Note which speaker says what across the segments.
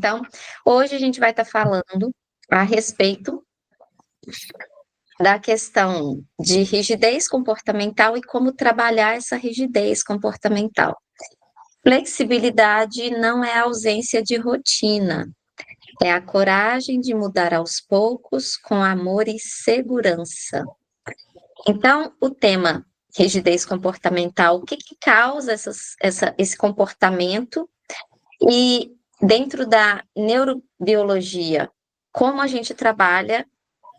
Speaker 1: Então, hoje a gente vai estar falando a respeito da questão de rigidez comportamental e como trabalhar essa rigidez comportamental. Flexibilidade não é a ausência de rotina, é a coragem de mudar aos poucos com amor e segurança. Então, o tema rigidez comportamental, o que causa esse comportamento? E dentro da neurobiologia, como a gente trabalha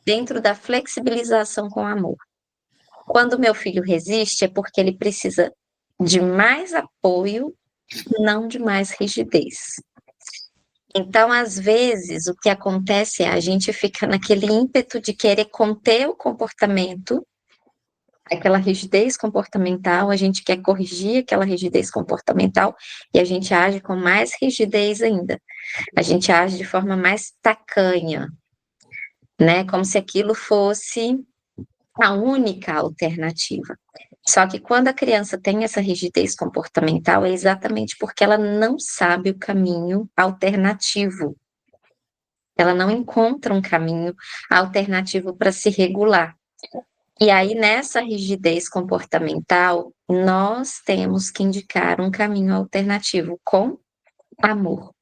Speaker 1: dentro da flexibilização com amor. Quando meu filho resiste, é porque ele precisa de mais apoio, não de mais rigidez. Então, às vezes, o que acontece é a gente fica naquele ímpeto de querer conter o comportamento, aquela rigidez comportamental, a gente quer corrigir aquela rigidez comportamental e a gente age com mais rigidez ainda. A gente age de forma mais tacanha, né? Como se aquilo fosse a única alternativa. Só que quando a criança tem essa rigidez comportamental, é exatamente porque ela não sabe o caminho alternativo. Ela não encontra um caminho alternativo para se regular. E aí, nessa rigidez comportamental, nós temos que indicar um caminho alternativo com amor.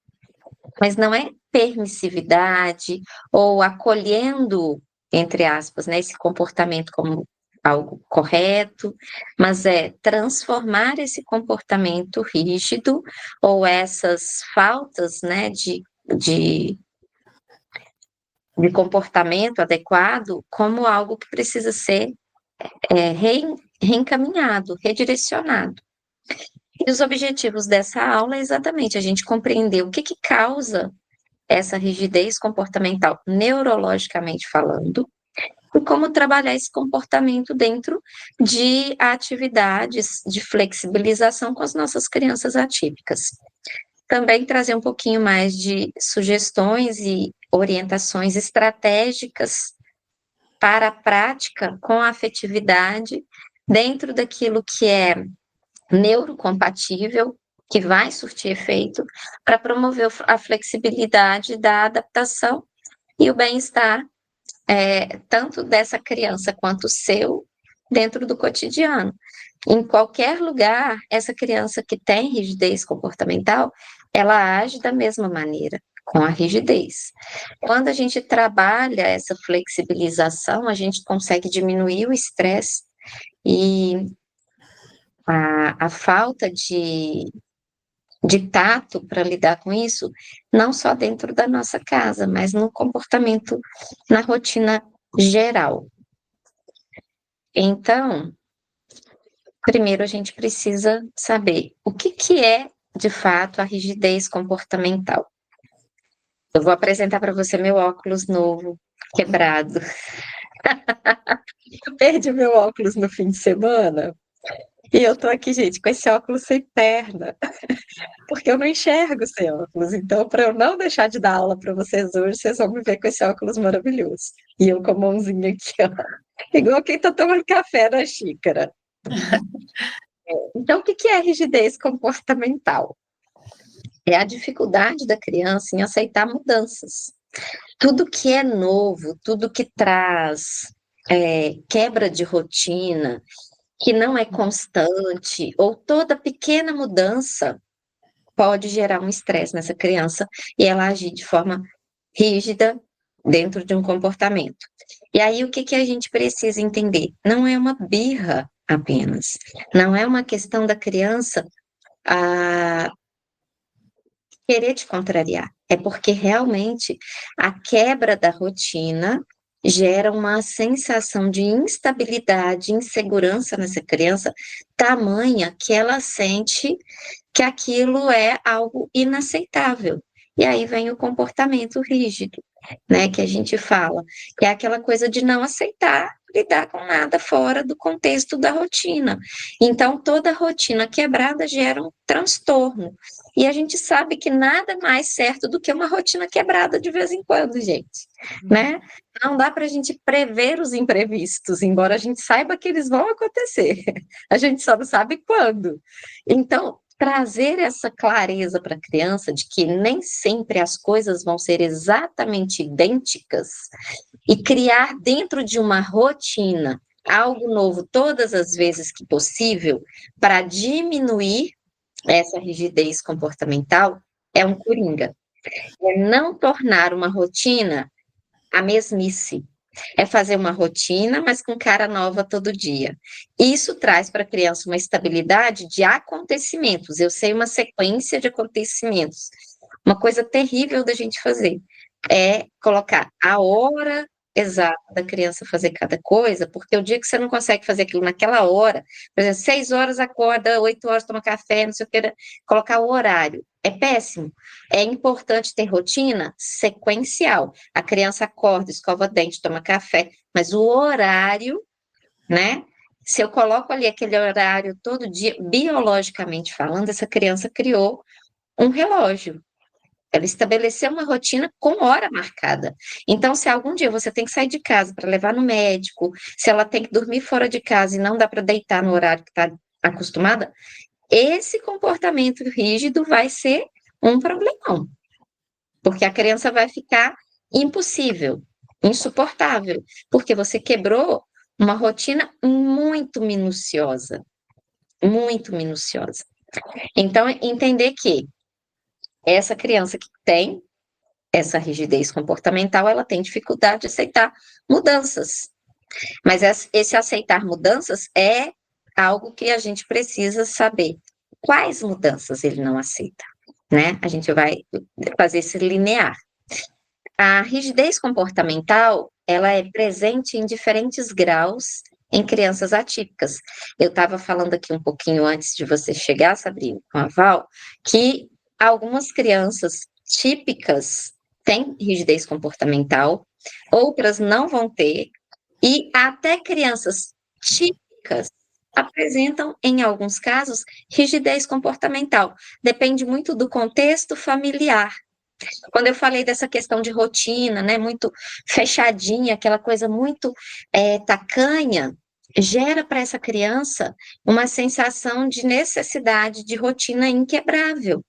Speaker 1: Mas não é permissividade ou acolhendo, entre aspas, né, esse comportamento como algo correto, mas é transformar esse comportamento rígido ou essas faltas, né, de comportamento adequado como algo que precisa ser reencaminhado, redirecionado. E os objetivos dessa aula é exatamente a gente compreender o que causa essa rigidez comportamental, neurologicamente falando, e como trabalhar esse comportamento dentro de atividades de flexibilização com as nossas crianças atípicas. Também trazer um pouquinho mais de sugestões e orientações estratégicas para a prática com a afetividade dentro daquilo que é neurocompatível, que vai surtir efeito para promover a flexibilidade da adaptação e o bem-estar, tanto dessa criança quanto o seu, dentro do cotidiano. Em qualquer lugar, essa criança que tem rigidez comportamental, ela age da mesma maneira, com a rigidez. Quando a gente trabalha essa flexibilização, a gente consegue diminuir o estresse e a falta de tato para lidar com isso, não só dentro da nossa casa, mas no comportamento, na rotina geral. Então, primeiro a gente precisa saber o que é, de fato, a rigidez comportamental. Eu vou apresentar para você meu óculos novo, quebrado. Eu perdi meu óculos no fim de semana. E eu tô aqui, gente, com esse óculos sem perna, porque eu não enxergo sem óculos. Então, para eu não deixar de dar aula para vocês hoje, vocês vão me ver com esse óculos maravilhoso. E eu com a mãozinha aqui, ó, igual quem tá tomando café na xícara. Então, o que é rigidez comportamental? É a dificuldade da criança em aceitar mudanças. Tudo que é novo, tudo que traz quebra de rotina, que não é constante, ou toda pequena mudança pode gerar um estresse nessa criança e ela agir de forma rígida dentro de um comportamento. E aí, o que a gente precisa entender? Não é uma birra apenas, não é uma questão da criança querer te contrariar, é porque realmente a quebra da rotina gera uma sensação de instabilidade, insegurança nessa criança, tamanha que ela sente que aquilo é algo inaceitável. E aí vem o comportamento rígido, né, que a gente fala, que é aquela coisa de não aceitar lidar com nada fora do contexto da rotina. Então, toda rotina quebrada gera um transtorno. E a gente sabe que nada mais certo do que uma rotina quebrada de vez em quando, gente, né? Não dá para a gente prever os imprevistos, embora a gente saiba que eles vão acontecer. A gente só não sabe quando. Então, trazer essa clareza para a criança de que nem sempre as coisas vão ser exatamente idênticas e criar dentro de uma rotina algo novo todas as vezes que possível para diminuir essa rigidez comportamental é um coringa. É não tornar uma rotina a mesmice. É fazer uma rotina, mas com cara nova todo dia. Isso traz para a criança uma estabilidade de acontecimentos. Eu sei uma sequência de acontecimentos. Uma coisa terrível da gente fazer é colocar a hora exata da criança fazer cada coisa, porque o dia que você não consegue fazer aquilo naquela hora, por exemplo, 6 horas acorda, 8 horas toma café, não sei o que, colocar o horário. É péssimo. É importante ter rotina sequencial. A criança acorda, escova dente, toma café, mas o horário, né? Se eu coloco ali aquele horário todo dia, biologicamente falando, essa criança criou um relógio. Ela estabeleceu uma rotina com hora marcada. Então, se algum dia você tem que sair de casa para levar no médico, se ela tem que dormir fora de casa e não dá para deitar no horário que está acostumada, esse comportamento rígido vai ser um problemão, porque a criança vai ficar impossível, insuportável, porque você quebrou uma rotina muito minuciosa, muito minuciosa. Então, entender que essa criança que tem essa rigidez comportamental, ela tem dificuldade de aceitar mudanças. Mas esse aceitar mudanças é algo que a gente precisa saber. Quais mudanças ele não aceita, né? A gente vai fazer esse linear. A rigidez comportamental, ela é presente em diferentes graus em crianças atípicas. Eu estava falando aqui um pouquinho antes de você chegar, Sabrina, com a Val, que algumas crianças típicas têm rigidez comportamental, outras não vão ter, e até crianças típicas apresentam, em alguns casos, rigidez comportamental. Depende muito do contexto familiar. Quando eu falei dessa questão de rotina, né, muito fechadinha, aquela coisa muito tacanha, gera para essa criança uma sensação de necessidade de rotina inquebrável.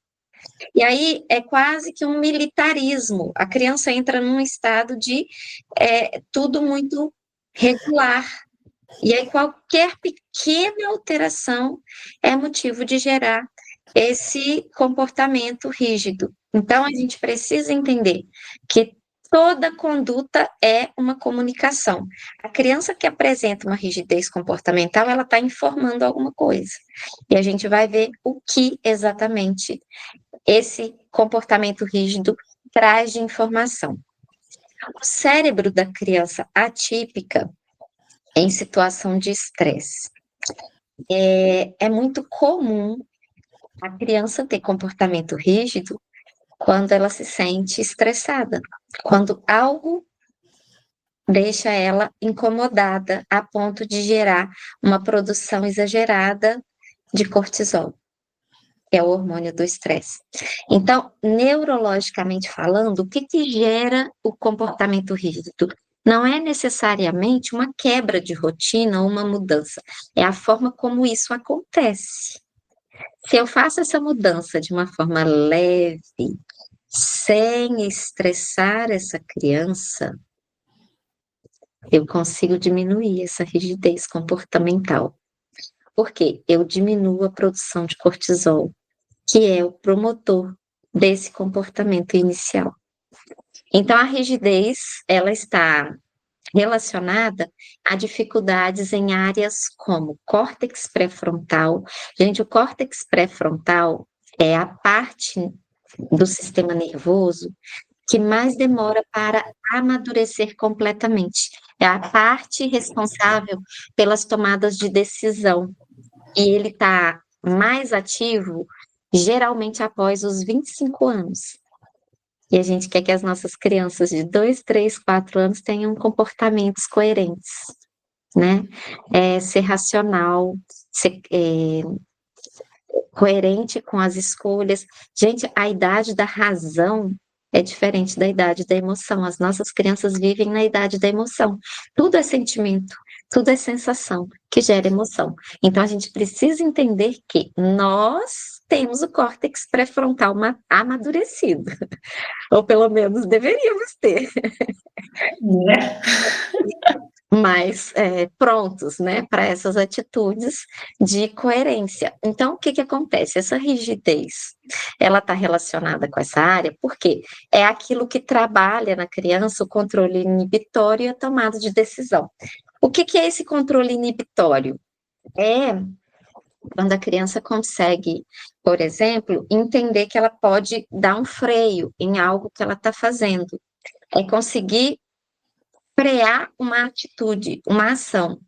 Speaker 1: E aí é quase que um militarismo. A criança entra num estado de tudo muito regular. E aí qualquer pequena alteração é motivo de gerar esse comportamento rígido. Então a gente precisa entender que toda conduta é uma comunicação. A criança que apresenta uma rigidez comportamental, ela está informando alguma coisa. E a gente vai ver o que exatamente esse comportamento rígido traz de informação. O cérebro da criança atípica, em situação de estresse, é muito comum a criança ter comportamento rígido quando ela se sente estressada, quando algo deixa ela incomodada a ponto de gerar uma produção exagerada de cortisol, que é o hormônio do estresse. Então, neurologicamente falando, o que gera o comportamento rígido? Não é necessariamente uma quebra de rotina ou uma mudança, é a forma como isso acontece. Se eu faço essa mudança de uma forma leve, sem estressar essa criança, eu consigo diminuir essa rigidez comportamental. Porque eu diminuo a produção de cortisol, que é o promotor desse comportamento inicial. Então, a rigidez, ela está relacionada a dificuldades em áreas como córtex pré-frontal. Gente, o córtex pré-frontal é a parte do sistema nervoso que mais demora para amadurecer completamente. É a parte responsável pelas tomadas de decisão. E ele está mais ativo geralmente após os 25 anos. E a gente quer que as nossas crianças de 2, 3, 4 anos tenham comportamentos coerentes, né? Ser racional, ser coerente com as escolhas. Gente, a idade da razão é diferente da idade da emoção. As nossas crianças vivem na idade da emoção. Tudo é sentimento. Tudo é sensação que gera emoção. Então, a gente precisa entender que nós temos o córtex pré-frontal amadurecido, ou pelo menos deveríamos ter,
Speaker 2: Né?
Speaker 1: mais prontos, né, para essas atitudes de coerência. Então, o que que acontece? Essa rigidez, ela está relacionada com essa área, porque é aquilo que trabalha na criança o controle inibitório e a tomada de decisão. O que que é esse controle inibitório? É quando a criança consegue, por exemplo, entender que ela pode dar um freio em algo que ela está fazendo. É conseguir frear uma atitude, uma ação.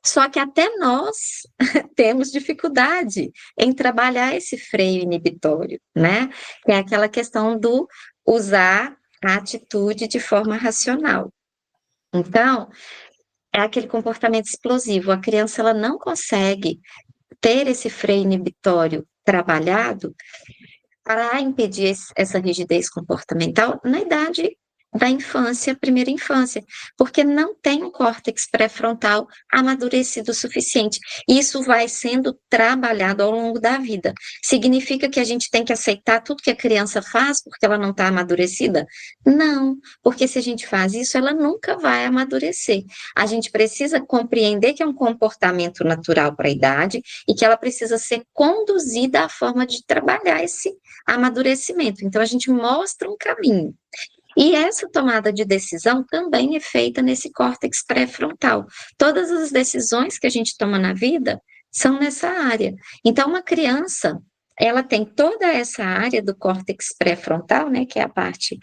Speaker 1: Só que até nós temos dificuldade em trabalhar esse freio inibitório, né? Que é aquela questão do usar a atitude de forma racional. Então, é aquele comportamento explosivo. A criança ela não consegue ter esse freio inibitório trabalhado para impedir essa rigidez comportamental na idade da infância, primeira infância, porque não tem um córtex pré-frontal amadurecido o suficiente. Isso vai sendo trabalhado ao longo da vida. Significa que a gente tem que aceitar tudo que a criança faz porque ela não está amadurecida? Não, porque se a gente faz isso, ela nunca vai amadurecer. A gente precisa compreender que é um comportamento natural para a idade e que ela precisa ser conduzida à forma de trabalhar esse amadurecimento. Então, a gente mostra um caminho. E essa tomada de decisão também é feita nesse córtex pré-frontal. Todas as decisões que a gente toma na vida são nessa área. Então, uma criança, ela tem toda essa área do córtex pré-frontal, né, que é a parte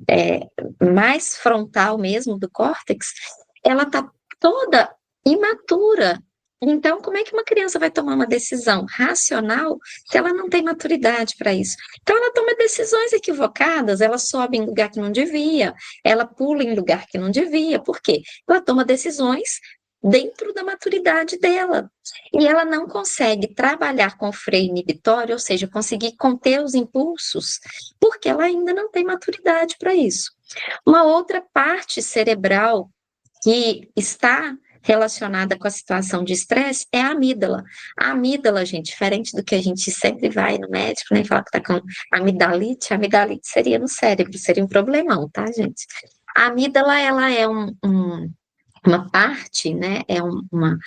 Speaker 1: é, mais frontal mesmo do córtex, ela está toda imatura. Então, como é que uma criança vai tomar uma decisão racional se ela não tem maturidade para isso? Então, ela toma decisões equivocadas, ela sobe em lugar que não devia, ela pula em lugar que não devia, por quê? Ela toma decisões dentro da maturidade dela. E ela não consegue trabalhar com freio inibitório, ou seja, conseguir conter os impulsos, porque ela ainda não tem maturidade para isso. Uma outra parte cerebral que está relacionada com a situação de estresse é a amígdala. A amígdala, gente, diferente do que a gente sempre vai no médico, né, e fala que está com amidalite, a amidalite seria no cérebro, seria um problemão, tá, gente? A amígdala, ela é uma parte, né, é uma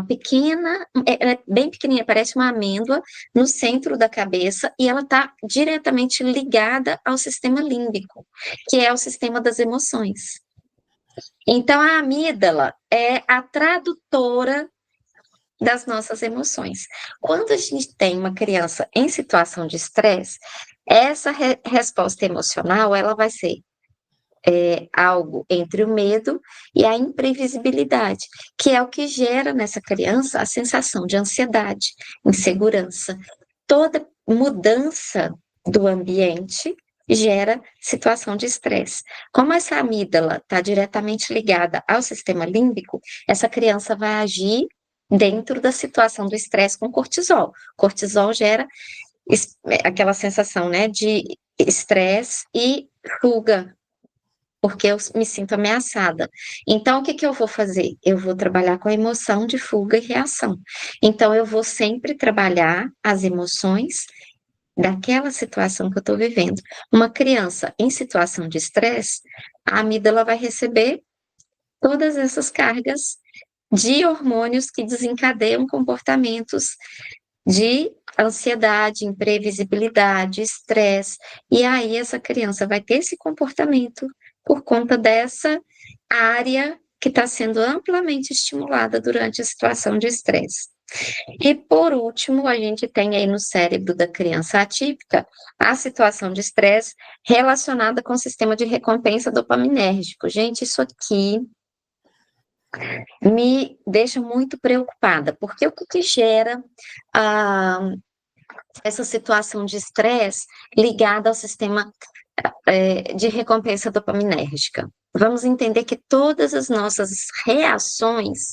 Speaker 1: pequena, ela é bem pequenininha, parece uma amêndoa no centro da cabeça e ela está diretamente ligada ao sistema límbico, que é o sistema das emoções. Então, a amígdala é a tradutora das nossas emoções. Quando a gente tem uma criança em situação de estresse, essa resposta emocional, ela vai ser algo entre o medo e a imprevisibilidade, que é o que gera nessa criança a sensação de ansiedade, insegurança. Toda mudança do ambiente gera situação de estresse. Como essa amígdala está diretamente ligada ao sistema límbico, essa criança vai agir dentro da situação do estresse com cortisol. Cortisol gera aquela sensação, né, de estresse e fuga, porque eu me sinto ameaçada. Então, o que que eu vou fazer? Eu vou trabalhar com a emoção de fuga e reação. Então, eu vou sempre trabalhar as emoções daquela situação que eu estou vivendo. Uma criança em situação de estresse, a amígdala vai receber todas essas cargas de hormônios que desencadeiam comportamentos de ansiedade, imprevisibilidade, estresse, e aí essa criança vai ter esse comportamento por conta dessa área que está sendo amplamente estimulada durante a situação de estresse. E por último, a gente tem aí no cérebro da criança atípica a situação de estresse relacionada com o sistema de recompensa dopaminérgico. Gente, isso aqui me deixa muito preocupada, porque o que, que gera essa situação de estresse ligada ao sistema de recompensa dopaminérgica? Vamos entender que todas as nossas reações,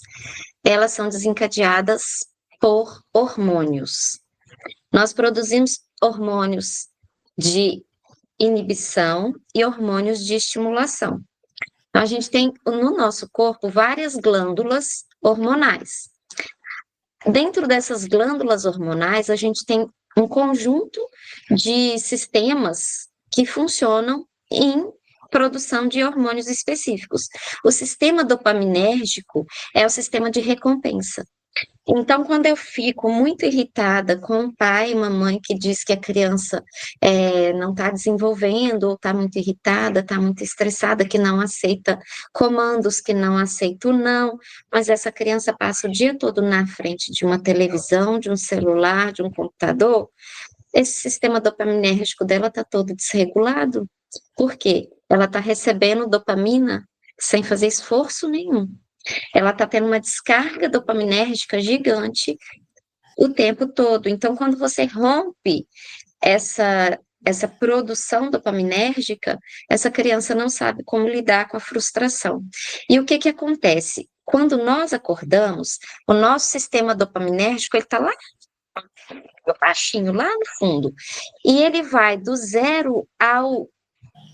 Speaker 1: elas são desencadeadas por hormônios. Nós produzimos hormônios de inibição e hormônios de estimulação. Então, a gente tem no nosso corpo várias glândulas hormonais. Dentro dessas glândulas hormonais, a gente tem um conjunto de sistemas que funcionam em produção de hormônios específicos. O sistema dopaminérgico é o sistema de recompensa. Então, quando eu fico muito irritada com o pai e mamãe que diz que a criança não está desenvolvendo, ou está muito irritada, está muito estressada, que não aceita comandos, que não aceita o não, mas essa criança passa o dia todo na frente de uma televisão, de um celular, de um computador, esse sistema dopaminérgico dela está todo desregulado. Por quê? Ela está recebendo dopamina sem fazer esforço nenhum. Ela está tendo uma descarga dopaminérgica gigante o tempo todo. Então, quando você rompe essa produção dopaminérgica, essa criança não sabe como lidar com a frustração. E o que que acontece? Quando nós acordamos, o nosso sistema dopaminérgico ele está lá baixinho, lá no fundo, e ele vai do 0 ao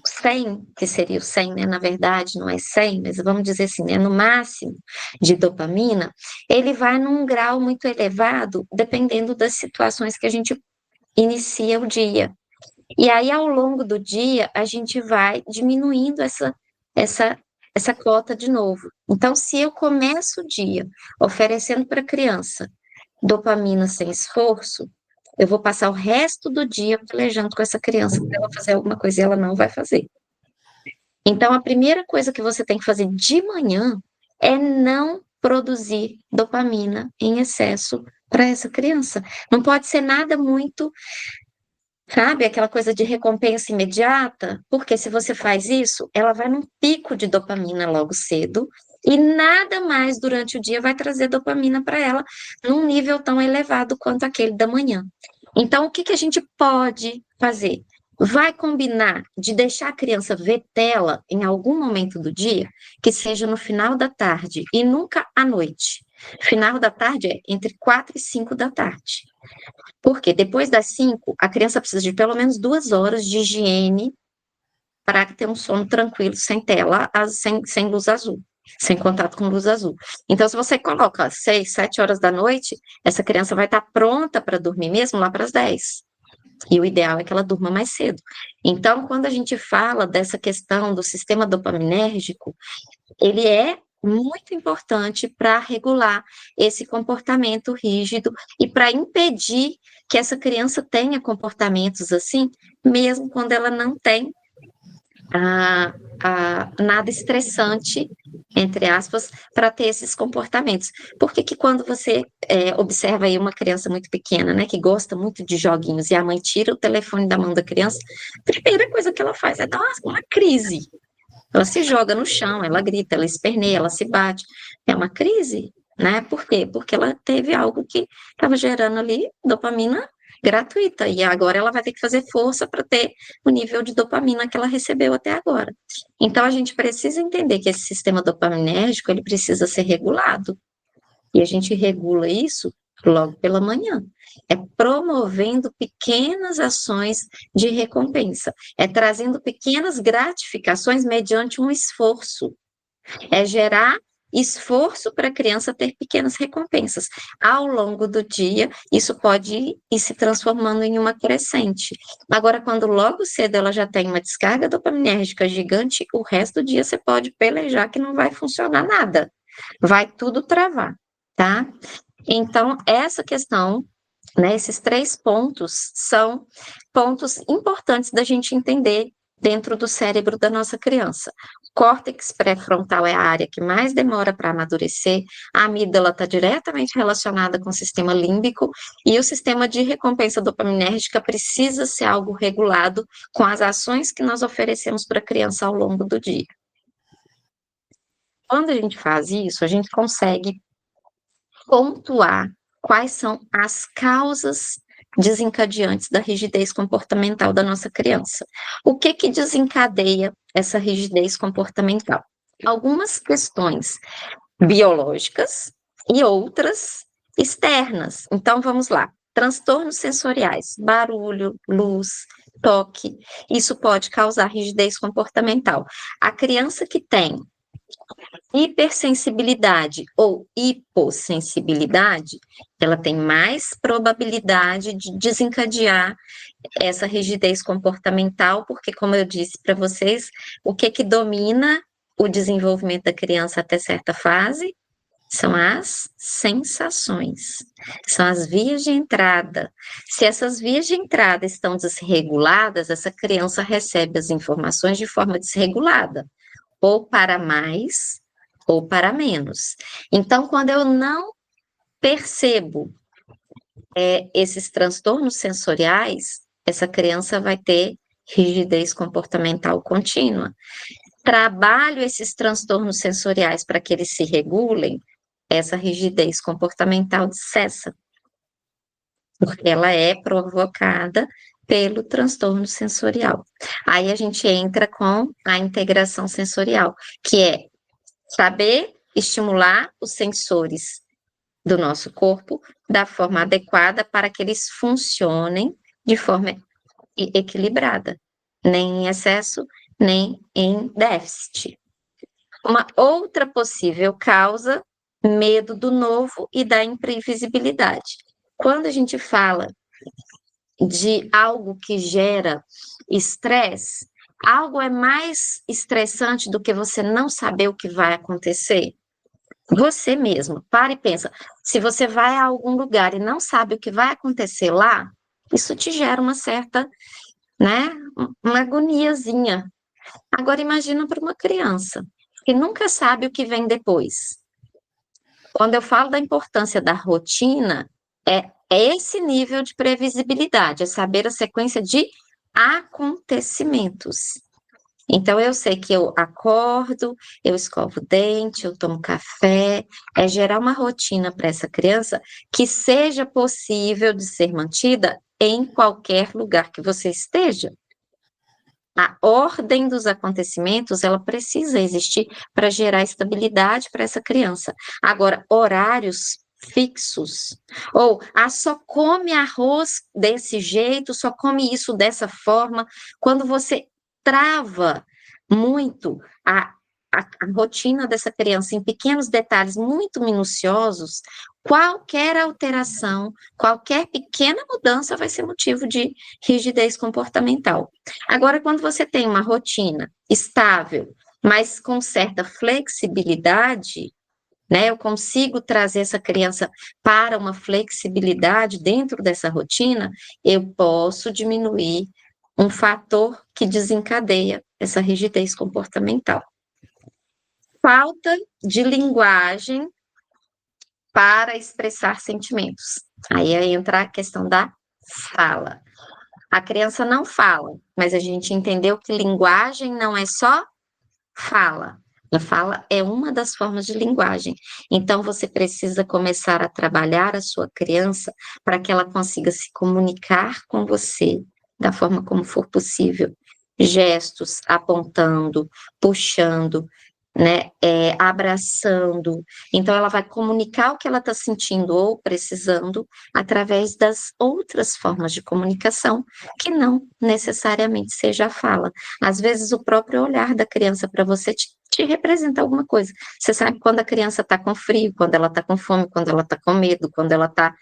Speaker 1: 100, que seria o 100, né? Na verdade, não é 100, mas vamos dizer assim, né? No máximo de dopamina, ele vai num grau muito elevado, dependendo das situações que a gente inicia o dia. E aí, ao longo do dia, a gente vai diminuindo essa, essa cota de novo. Então, se eu começo o dia oferecendo para a criança dopamina sem esforço, eu vou passar o resto do dia pelejando com essa criança para ela fazer alguma coisa e ela não vai fazer. Então, a primeira coisa que você tem que fazer de manhã é não produzir dopamina em excesso para essa criança. Não pode ser nada muito, sabe, aquela coisa de recompensa imediata, porque se você faz isso, ela vai num pico de dopamina logo cedo e nada mais durante o dia vai trazer dopamina para ela num nível tão elevado quanto aquele da manhã. Então, o que que a gente pode fazer? Vai combinar de deixar a criança ver tela em algum momento do dia, que seja no final da tarde e nunca à noite. Final da tarde é entre 4 e 5 da tarde. Porque depois das 5, a criança precisa de pelo menos 2 horas de higiene para ter um sono tranquilo, sem tela, sem luz azul, sem contato com luz azul. Então, se você coloca 6, 7 horas da noite, essa criança vai estar pronta para dormir mesmo lá para as 10. E o ideal é que ela durma mais cedo. Então, quando a gente fala dessa questão do sistema dopaminérgico, ele é muito importante para regular esse comportamento rígido e para impedir que essa criança tenha comportamentos assim, mesmo quando ela não tem nada estressante, entre aspas, para ter esses comportamentos. Porque que quando você observa aí uma criança muito pequena, né, que gosta muito de joguinhos, e a mãe tira o telefone da mão da criança, a primeira coisa que ela faz é dar uma crise. Ela se joga no chão, ela grita, ela esperneia, ela se bate. É uma crise, né? Por quê? Porque ela teve algo que estava gerando ali dopamina gratuita, e agora ela vai ter que fazer força para ter o nível de dopamina que ela recebeu até agora. Então, a gente precisa entender que esse sistema dopaminérgico, ele precisa ser regulado, e a gente regula isso logo pela manhã. É promovendo pequenas ações de recompensa, é trazendo pequenas gratificações mediante um esforço, é gerar esforço para a criança ter pequenas recompensas. Ao longo do dia, isso pode ir se transformando em uma crescente. Agora, quando logo cedo ela já tem uma descarga dopaminérgica gigante, o resto do dia você pode pelejar que não vai funcionar nada. Vai tudo travar, tá? Então, essa questão, né, esses 3 pontos são pontos importantes da gente entender dentro do cérebro da nossa criança. O córtex pré-frontal é a área que mais demora para amadurecer, a amígdala está diretamente relacionada com o sistema límbico, e o sistema de recompensa dopaminérgica precisa ser algo regulado com as ações que nós oferecemos para a criança ao longo do dia. Quando a gente faz isso, a gente consegue pontuar quais são as causas desencadeantes da rigidez comportamental da nossa criança. O que que desencadeia essa rigidez comportamental? Algumas questões biológicas e outras externas. Então, vamos lá. Transtornos sensoriais, barulho, luz, toque, isso pode causar rigidez comportamental. A criança que tem Hipersensibilidade ou hipossensibilidade, ela tem mais probabilidade de desencadear essa rigidez comportamental, porque, como eu disse para vocês, o que domina o desenvolvimento da criança até certa fase são as sensações, são as vias de entrada. Se essas vias de entrada estão desreguladas, essa criança recebe as informações de forma desregulada, ou para mais ou para menos. Então, quando eu não percebo esses transtornos sensoriais, essa criança vai ter rigidez comportamental contínua. Trabalho esses transtornos sensoriais para que eles se regulem, essa rigidez comportamental cessa, porque ela é provocada pelo transtorno sensorial. Aí a gente entra com a integração sensorial, que é saber estimular os sensores do nosso corpo da forma adequada para que eles funcionem de forma equilibrada, nem em excesso, nem em déficit. Uma outra possível causa, medo do novo e da imprevisibilidade. Quando a gente fala de algo que gera estresse, algo é mais estressante do que você não saber o que vai acontecer? Você mesmo, para e pensa. Se você vai a algum lugar e não sabe o que vai acontecer lá, isso te gera uma certa, né, uma agoniazinha. Agora imagina para uma criança que nunca sabe o que vem depois. Quando eu falo da importância da rotina, é esse nível de previsibilidade, é saber a sequência de acontecimentos. Então, eu sei que eu acordo, eu escovo o dente, eu tomo café, é gerar uma rotina para essa criança que seja possível de ser mantida em qualquer lugar que você esteja. A ordem dos acontecimentos, ela precisa existir para gerar estabilidade para essa criança. Agora, horários fixos, ou só come arroz desse jeito, só come isso dessa forma, quando você trava muito a rotina dessa criança em pequenos detalhes muito minuciosos, qualquer alteração, qualquer pequena mudança vai ser motivo de rigidez comportamental. Agora, quando você tem uma rotina estável, mas com certa flexibilidade, né, eu consigo trazer essa criança para uma flexibilidade dentro dessa rotina, eu posso diminuir um fator que desencadeia essa rigidez comportamental. Falta de linguagem para expressar sentimentos. Aí entra a questão da fala. A criança não fala, mas a gente entendeu que linguagem não é só fala. A fala é uma das formas de linguagem. Então, você precisa começar a trabalhar a sua criança para que ela consiga se comunicar com você da forma como for possível. Gestos, apontando, puxando, né, abraçando. Então, ela vai comunicar o que ela está sentindo ou precisando através das outras formas de comunicação, que não necessariamente seja a fala. Às vezes, o próprio olhar da criança para você te representa alguma coisa. Você sabe quando a criança está com frio, quando ela está com fome, quando ela está com medo, quando ela está,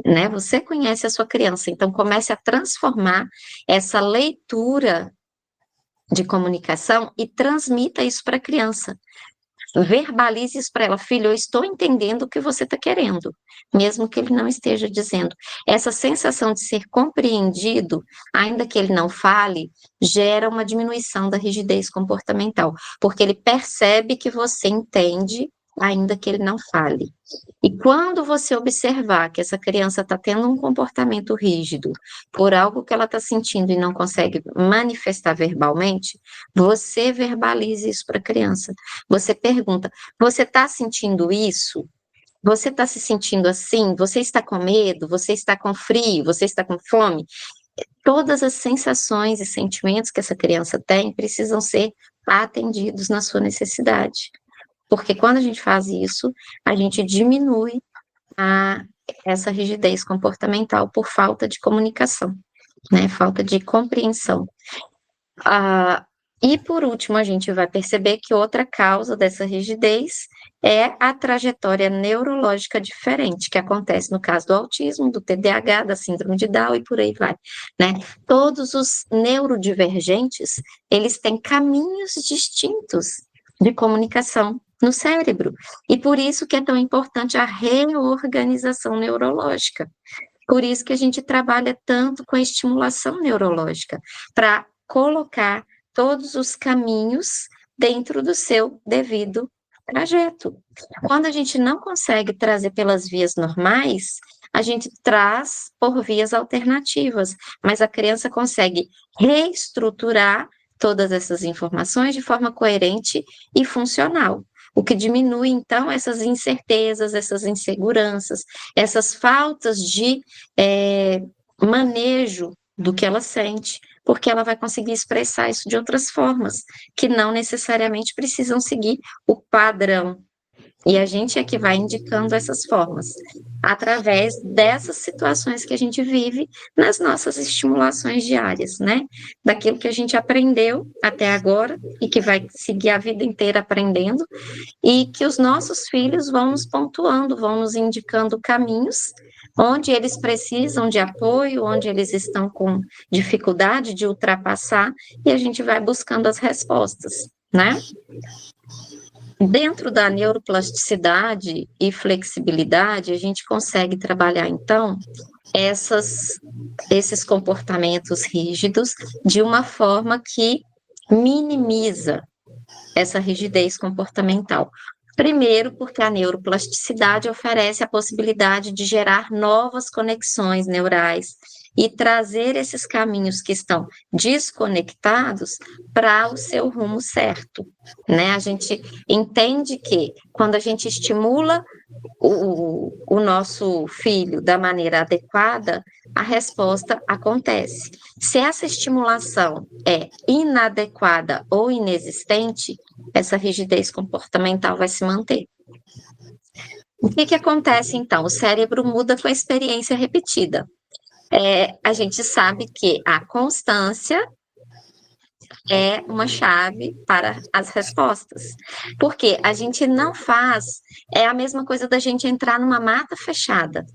Speaker 1: né? Você conhece a sua criança, então comece a transformar essa leitura de comunicação e transmita isso para a criança. Verbalize isso para ela, filho, eu estou entendendo o que você está querendo, mesmo que ele não esteja dizendo. Essa sensação de ser compreendido, ainda que ele não fale, gera uma diminuição da rigidez comportamental, porque ele percebe que você entende, ainda que ele não fale. E quando você observar que essa criança está tendo um comportamento rígido por algo que ela está sentindo e não consegue manifestar verbalmente, você verbalize isso para a criança. Você pergunta: você está sentindo isso? Você está se sentindo assim? Você está com medo? Você está com frio? Você está com fome? Todas as sensações e sentimentos que essa criança tem precisam ser atendidos na sua necessidade. Porque quando a gente faz isso, a gente diminui essa rigidez comportamental por falta de comunicação, né? Falta de compreensão. E, por último, a gente vai perceber que outra causa dessa rigidez é a trajetória neurológica diferente, que acontece no caso do autismo, do TDAH, da síndrome de Down e por aí vai, né? Todos os neurodivergentes, eles têm caminhos distintos de comunicação no cérebro. E por isso que é tão importante a reorganização neurológica. Por isso que a gente trabalha tanto com a estimulação neurológica, para colocar todos os caminhos dentro do seu devido trajeto. Quando a gente não consegue trazer pelas vias normais, a gente traz por vias alternativas, mas a criança consegue reestruturar todas essas informações de forma coerente e funcional. O que diminui, então, essas incertezas, essas inseguranças, essas faltas de manejo do que ela sente, porque ela vai conseguir expressar isso de outras formas, que não necessariamente precisam seguir o padrão. E a gente é que vai indicando essas formas, através dessas situações que a gente vive nas nossas estimulações diárias, né? Daquilo que a gente aprendeu até agora e que vai seguir a vida inteira aprendendo, e que os nossos filhos vão nos pontuando, vão nos indicando caminhos onde eles precisam de apoio, onde eles estão com dificuldade de ultrapassar, e a gente vai buscando as respostas, né? Dentro da neuroplasticidade e flexibilidade, a gente consegue trabalhar, então, esses comportamentos rígidos de uma forma que minimiza essa rigidez comportamental. Primeiro, porque a neuroplasticidade oferece a possibilidade de gerar novas conexões neurais e trazer esses caminhos que estão desconectados para o seu rumo certo, né? A gente entende que quando a gente estimula o nosso filho da maneira adequada, a resposta acontece. Se essa estimulação é inadequada ou inexistente, essa rigidez comportamental vai se manter. O que acontece então? O cérebro muda com a experiência repetida. A gente sabe que a constância é uma chave para as respostas. Porque a gente não faz, é a mesma coisa da gente entrar numa mata fechada.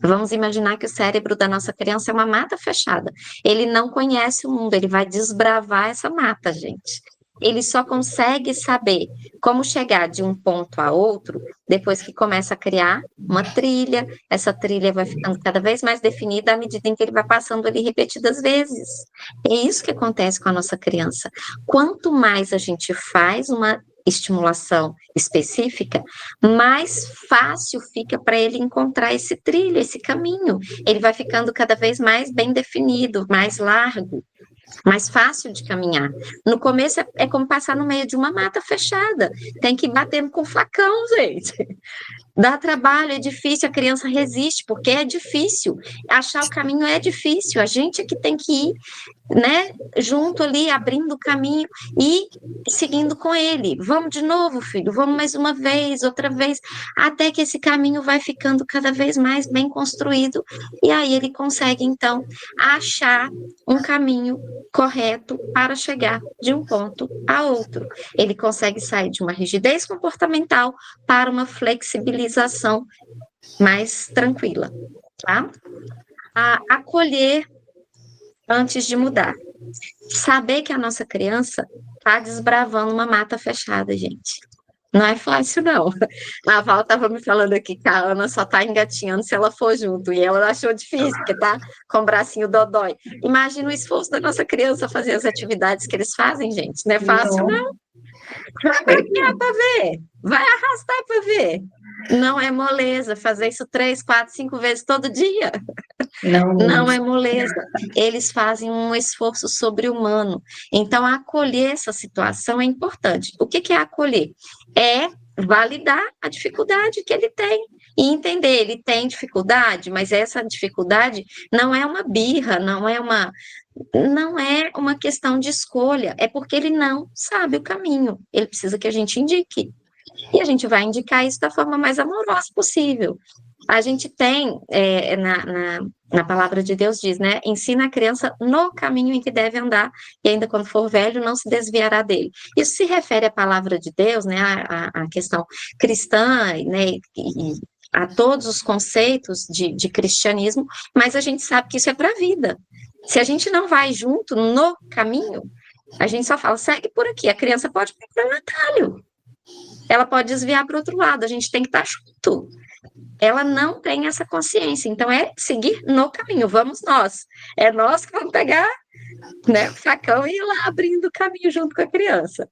Speaker 1: Vamos imaginar que o cérebro da nossa criança é uma mata fechada. Ele não conhece o mundo, ele vai desbravar essa mata, gente. Ele só consegue saber como chegar de um ponto a outro depois que começa a criar uma trilha. Essa trilha vai ficando cada vez mais definida à medida em que ele vai passando ali repetidas vezes. É isso que acontece com a nossa criança. Quanto mais a gente faz uma estimulação específica, mais fácil fica para ele encontrar esse trilho, esse caminho. Ele vai ficando cada vez mais bem definido, mais largo, mais fácil de caminhar. No começo é como passar no meio de uma mata fechada. Tem que ir batendo com facão, gente. Dá trabalho, é difícil, a criança resiste, porque é difícil. Achar o caminho é difícil. A gente é que tem que ir, né, junto ali, abrindo o caminho e seguindo com ele. Vamos de novo, filho, vamos mais uma vez, outra vez, até que esse caminho vai ficando cada vez mais bem construído, e aí ele consegue, então, achar um caminho correto para chegar de um ponto a outro. Ele consegue sair de uma rigidez comportamental para uma flexibilização mais tranquila, tá? Acolher antes de mudar. Saber que a nossa criança está desbravando uma mata fechada, gente. Não é fácil, não. A Val estava me falando aqui que a Ana só está engatinhando se ela for junto, e ela achou difícil, porque tá com o bracinho dodói. Imagina o esforço da nossa criança fazer as atividades que eles fazem, gente. Não é fácil, não. Vai caminhar para ver, vai arrastar para ver. Não é moleza fazer isso 3, 4, 5 vezes todo dia. Não é moleza. Eles fazem um esforço sobre-humano. Então, acolher essa situação é importante. O que é acolher? É validar a dificuldade que ele tem e entender, ele tem dificuldade, mas essa dificuldade não é uma birra, não é uma questão de escolha, é porque ele não sabe o caminho. Ele precisa que a gente indique. E a gente vai indicar isso da forma mais amorosa possível. A gente tem, na palavra de Deus diz, né? Ensina a criança no caminho em que deve andar, e ainda quando for velho, não se desviará dele. Isso se refere à palavra de Deus, né? A questão cristã, né? E a todos os conceitos de cristianismo, mas a gente sabe que isso é para a vida. Se a gente não vai junto no caminho, a gente só fala, segue por aqui. A criança pode procurar um atalho. Ela pode desviar para o outro lado, a gente tem que estar junto. Ela não tem essa consciência, então é seguir no caminho, vamos nós. É nós que vamos pegar, né, o facão e ir lá abrindo o caminho junto com a criança.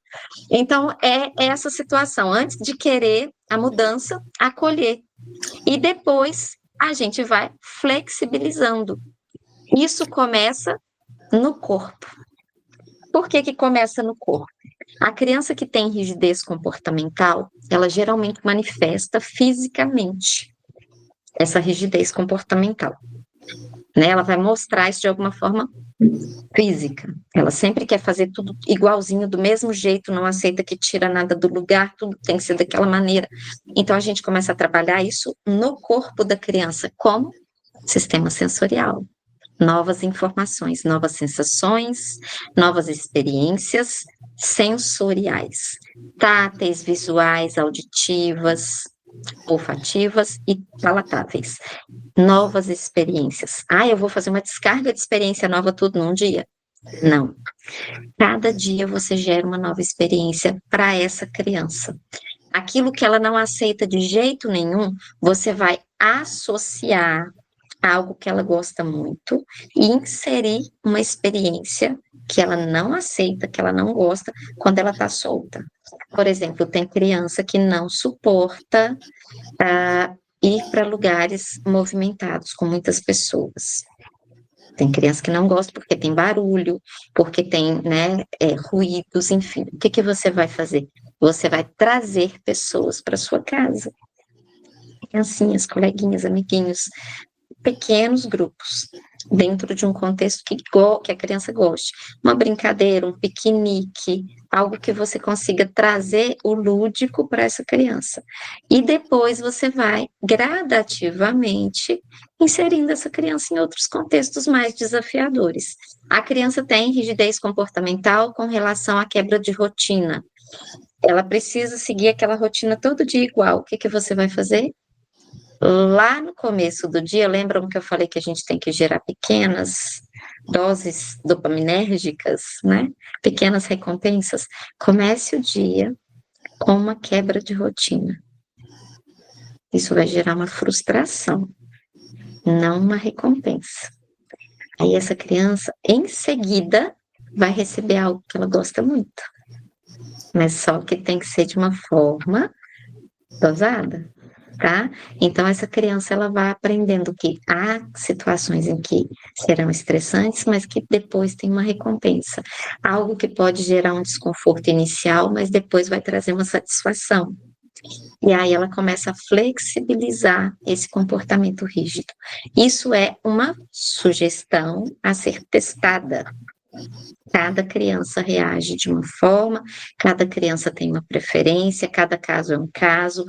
Speaker 1: Então, é essa situação, antes de querer a mudança, acolher. E depois a gente vai flexibilizando. Isso começa no corpo. Por que que começa no corpo? A criança que tem rigidez comportamental, ela geralmente manifesta fisicamente essa rigidez comportamental, né? Ela vai mostrar isso de alguma forma física. Ela sempre quer fazer tudo igualzinho, do mesmo jeito, não aceita que tira nada do lugar, tudo tem que ser daquela maneira. Então a gente começa a trabalhar isso no corpo da criança, como sistema sensorial. Novas informações, novas sensações, novas experiências sensoriais, táteis, visuais, auditivas, olfativas e palatáveis. Novas experiências. Ah, eu vou fazer uma descarga de experiência nova tudo num dia? Não. Cada dia você gera uma nova experiência para essa criança. Aquilo que ela não aceita de jeito nenhum, você vai associar algo que ela gosta muito e inserir uma experiência que ela não aceita, que ela não gosta, quando ela está solta. Por exemplo, tem criança que não suporta ir para lugares movimentados, com muitas pessoas. Tem criança que não gosta porque tem barulho, porque tem, né, ruídos, enfim. O que que você vai fazer? Você vai trazer pessoas para sua casa. Criancinhas, coleguinhas, amiguinhos, pequenos grupos, dentro de um contexto que a criança goste. Uma brincadeira, um piquenique, algo que você consiga trazer o lúdico para essa criança. E depois você vai gradativamente inserindo essa criança em outros contextos mais desafiadores. A criança tem rigidez comportamental com relação à quebra de rotina. Ela precisa seguir aquela rotina todo dia igual. O que que você vai fazer? Lá no começo do dia, lembram que eu falei que a gente tem que gerar pequenas doses dopaminérgicas, né? Pequenas recompensas. Comece o dia com uma quebra de rotina. Isso vai gerar uma frustração, não uma recompensa. Aí essa criança, em seguida, vai receber algo que ela gosta muito. Mas só que tem que ser de uma forma dosada. Tá? Então, essa criança, ela vai aprendendo que há situações em que serão estressantes, mas que depois tem uma recompensa. Algo que pode gerar um desconforto inicial, mas depois vai trazer uma satisfação. E aí ela começa a flexibilizar esse comportamento rígido. Isso é uma sugestão a ser testada. Cada criança reage de uma forma, cada criança tem uma preferência, cada caso é um caso.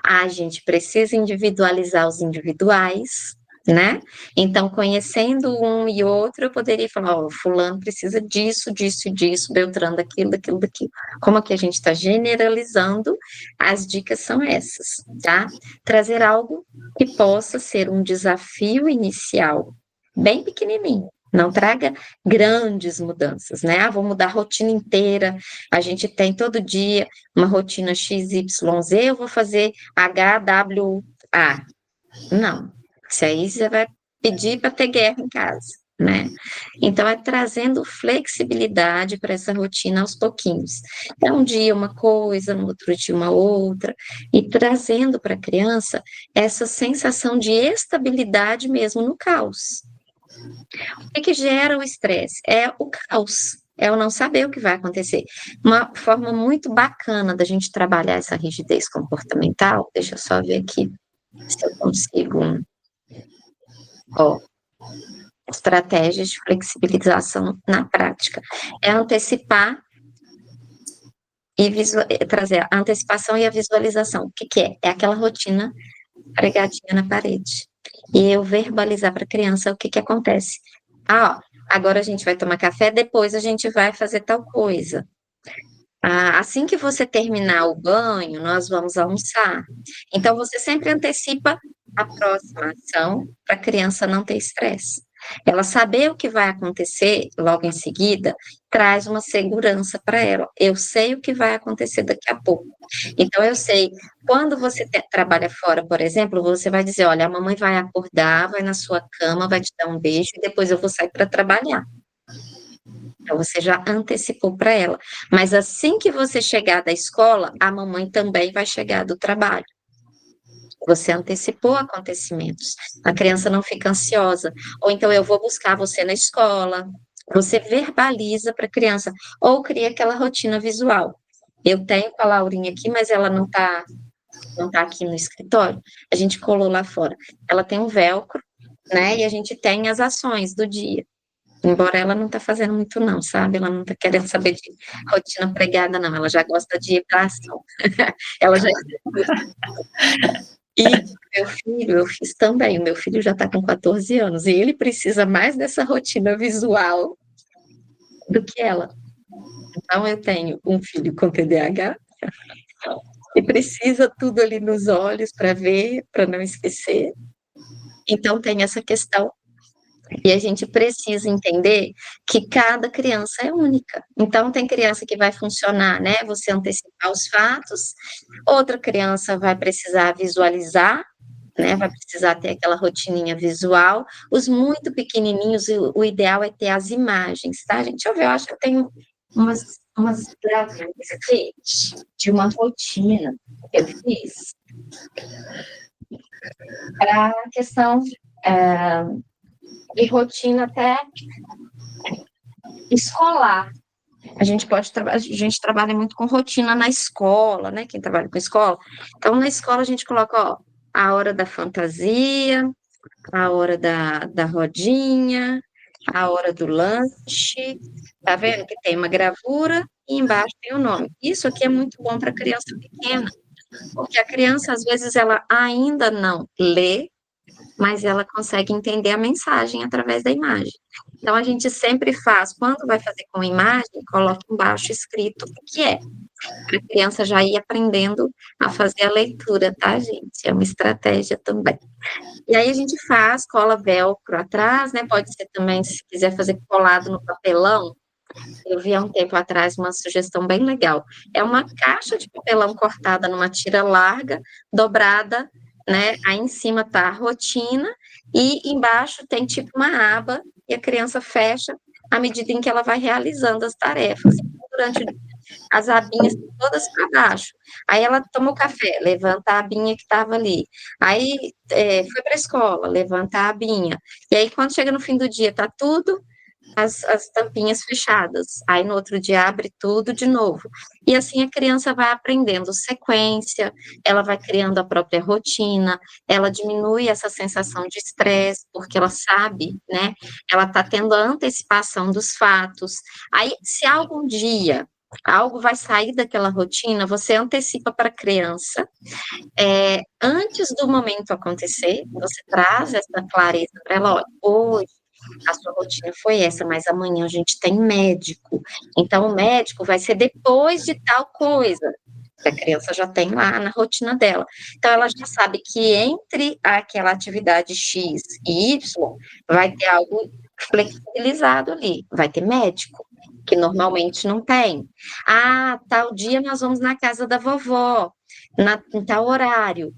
Speaker 1: A gente precisa individualizar os individuais, né? Então, conhecendo um e outro, eu poderia falar, ó, fulano precisa disso, disso e disso, Beltrano daquilo, daquilo, daquilo. Como aqui a gente está generalizando, as dicas são essas, tá? Trazer algo que possa ser um desafio inicial, bem pequenininho. Não traga grandes mudanças, né? Ah, vou mudar a rotina inteira. A gente tem todo dia uma rotina XYZ, eu vou fazer HWA. Não. Isso aí você vai pedir para ter guerra em casa, né? Então, é trazendo flexibilidade para essa rotina aos pouquinhos. É um dia uma coisa, no outro dia uma outra, e trazendo para a criança essa sensação de estabilidade mesmo no caos. O que gera o estresse? É o caos, é o não saber o que vai acontecer. Uma forma muito bacana da gente trabalhar essa rigidez comportamental, deixa eu só ver aqui se eu consigo. Ó, estratégias de flexibilização na prática. É antecipar e trazer a antecipação e a visualização. O que é? É aquela rotina pregadinha na parede. E eu verbalizar para a criança o que que acontece. Ah, ó, agora a gente vai tomar café, depois a gente vai fazer tal coisa. Ah, assim que você terminar o banho, nós vamos almoçar. Então, você sempre antecipa a próxima ação para a criança não ter estresse. Ela saber o que vai acontecer logo em seguida traz uma segurança para ela. Eu sei o que vai acontecer daqui a pouco. Então, eu sei, quando você trabalha fora, por exemplo, você vai dizer: olha, a mamãe vai acordar, vai na sua cama, vai te dar um beijo e depois eu vou sair para trabalhar. Então, você já antecipou para ela. Mas assim que você chegar da escola, a mamãe também vai chegar do trabalho. Você antecipou acontecimentos. A criança não fica ansiosa. Ou então, eu vou buscar você na escola. Você verbaliza para a criança. Ou cria aquela rotina visual. Eu tenho com a Laurinha aqui, mas ela não tá aqui no escritório. A gente colou lá fora. Ela tem um velcro, né? E a gente tem as ações do dia. Embora ela não tá fazendo muito não, sabe, ela não tá querendo saber de rotina pregada não, ela já gosta de ir pra ação. Ela já e meu filho, eu fiz também, o meu filho já tá com 14 anos, e ele precisa mais dessa rotina visual do que ela. Então eu tenho um filho com TDAH, e precisa tudo ali nos olhos para ver, para não esquecer. Então tem essa questão. E a gente precisa entender que cada criança é única. Então, tem criança que vai funcionar, né? Você antecipar os fatos, outra criança vai precisar visualizar, né? Vai precisar ter aquela rotininha visual. Os muito pequenininhos, o ideal é ter as imagens, tá, gente? Deixa eu ver, eu acho que eu tenho umas gravuras aqui de uma rotina que eu fiz para a questão de rotina até escolar. A gente trabalha muito com rotina na escola, né? Quem trabalha com escola. Então, na escola a gente coloca, ó, a hora da fantasia, a hora da rodinha, a hora do lanche. Tá vendo que tem uma gravura e embaixo tem o nome. Isso aqui é muito bom para criança pequena, porque a criança, às vezes, ela ainda não lê, mas ela consegue entender a mensagem através da imagem. Então, a gente sempre faz, quando vai fazer com imagem, coloca embaixo escrito o que é, para a criança já ir aprendendo a fazer a leitura, tá, gente? É uma estratégia também. E aí a gente faz, cola velcro atrás, né? Pode ser também, se quiser fazer colado no papelão. Eu vi há um tempo atrás uma sugestão bem legal. É uma caixa de papelão cortada numa tira larga, dobrada, né? Aí em cima tá a rotina e embaixo tem tipo uma aba e a criança fecha à medida em que ela vai realizando as tarefas. Durante o dia, as abinhas todas para baixo. Aí ela toma o café, levanta a abinha que estava ali. Aí foi para a escola, levanta a abinha. E aí quando chega no fim do dia, tá tudo as tampinhas fechadas. Aí no outro dia abre tudo de novo. E assim a criança vai aprendendo sequência, ela vai criando a própria rotina, ela diminui essa sensação de estresse, porque ela sabe, né? Ela está tendo a antecipação dos fatos. Aí, se algum dia algo vai sair daquela rotina, você antecipa para a criança, antes do momento acontecer, você traz essa clareza para ela, olha, hoje a sua rotina foi essa, mas amanhã a gente tem médico. Então, o médico vai ser depois de tal coisa. A criança já tem lá na rotina dela. Então, ela já sabe que entre aquela atividade X e Y, vai ter algo flexibilizado ali. Vai ter médico, que normalmente não tem. Ah, tal dia nós vamos na casa da vovó, em tal horário.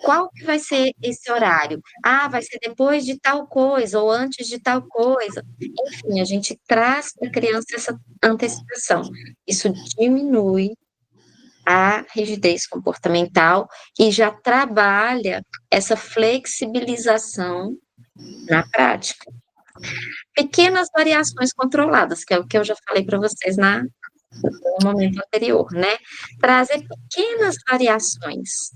Speaker 1: Qual que vai ser esse horário? Ah, vai ser depois de tal coisa ou antes de tal coisa. Enfim, a gente traz para a criança essa antecipação. Isso diminui a rigidez comportamental e já trabalha essa flexibilização na prática. Pequenas variações controladas, que é o que eu já falei para vocês no momento anterior, né? Trazer pequenas variações,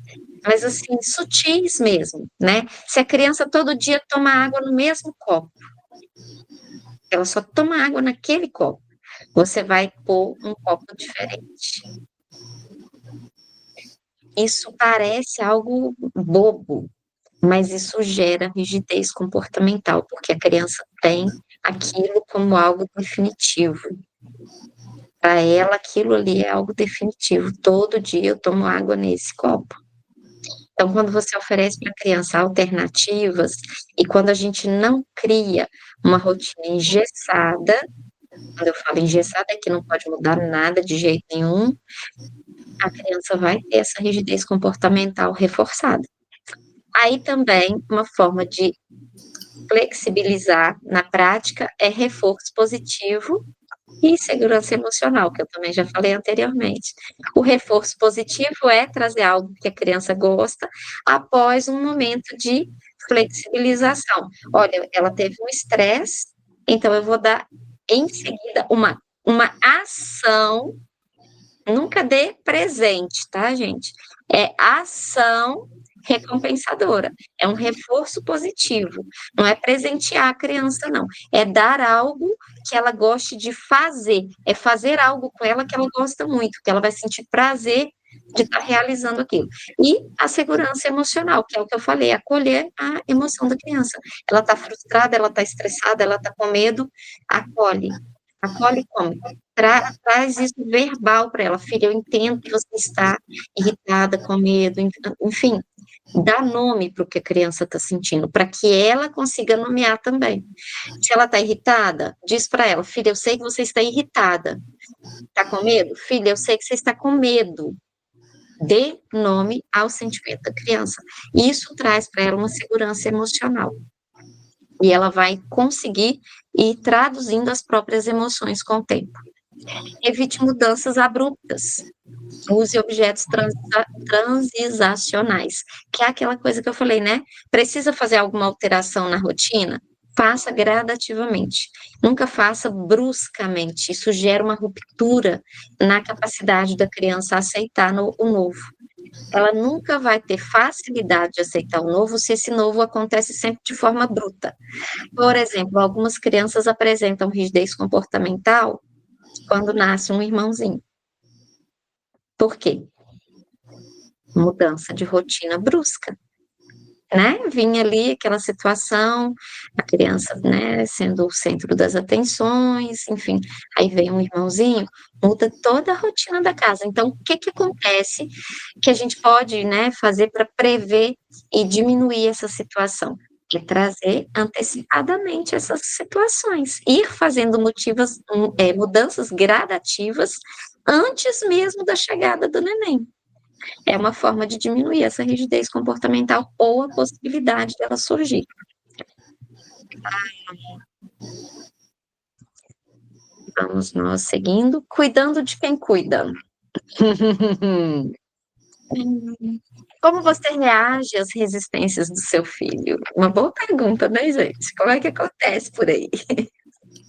Speaker 1: mas assim, sutis mesmo, né? Se a criança todo dia toma água no mesmo copo, ela só toma água naquele copo, você vai pôr um copo diferente. Isso parece algo bobo, mas isso gera rigidez comportamental, porque a criança tem aquilo como algo definitivo. Para ela, aquilo ali é algo definitivo. Todo dia eu tomo água nesse copo. Então, quando você oferece para a criança alternativas e quando a gente não cria uma rotina engessada, quando eu falo engessada é que não pode mudar nada de jeito nenhum, a criança vai ter essa rigidez comportamental reforçada. Aí também uma forma de flexibilizar na prática é reforço positivo e segurança emocional, que eu também já falei anteriormente. O reforço positivo é trazer algo que a criança gosta após um momento de flexibilização. Olha, ela teve um estresse, então eu vou dar em seguida uma ação. Nunca dê presente, tá, gente? É ação recompensadora, é um reforço positivo, não é presentear a criança, não, é dar algo que ela goste de fazer, é fazer algo com ela que ela gosta muito, que ela vai sentir prazer de estar realizando aquilo. E a segurança emocional, que é o que eu falei, acolher a emoção da criança. Ela está frustrada, ela está estressada, ela está com medo, acolhe. Acolhe como? Traz isso verbal para ela, filha, eu entendo que você está irritada, com medo, enfim, dá nome para o que a criança está sentindo, para que ela consiga nomear também. Se ela está irritada, diz para ela, filha, eu sei que você está irritada. Está com medo? Filha, eu sei que você está com medo. Dê nome ao sentimento da criança. Isso traz para ela uma segurança emocional. E ela vai conseguir ir traduzindo as próprias emoções com o tempo. Evite mudanças abruptas. Use objetos transizacionais, que é aquela coisa que eu falei, né? Precisa fazer alguma alteração na rotina? Faça gradativamente. Nunca faça bruscamente. Isso gera uma ruptura na capacidade da criança aceitar o novo. Ela nunca vai ter facilidade de aceitar o novo se esse novo acontece sempre de forma bruta. Por exemplo, algumas crianças apresentam rigidez comportamental quando nasce um irmãozinho. Por quê? Mudança de rotina brusca, né? Vinha ali aquela situação, a criança, né, sendo o centro das atenções, enfim, aí vem um irmãozinho, muda toda a rotina da casa. Então, o que que acontece que a gente pode, né, fazer para prever e diminuir essa situação? É trazer antecipadamente essas situações, ir fazendo mudanças gradativas antes mesmo da chegada do neném. É uma forma de diminuir essa rigidez comportamental ou a possibilidade dela surgir. Vamos nós seguindo, cuidando de quem cuida. Como você reage às resistências do seu filho? Uma boa pergunta, né, gente? Como é que acontece por aí?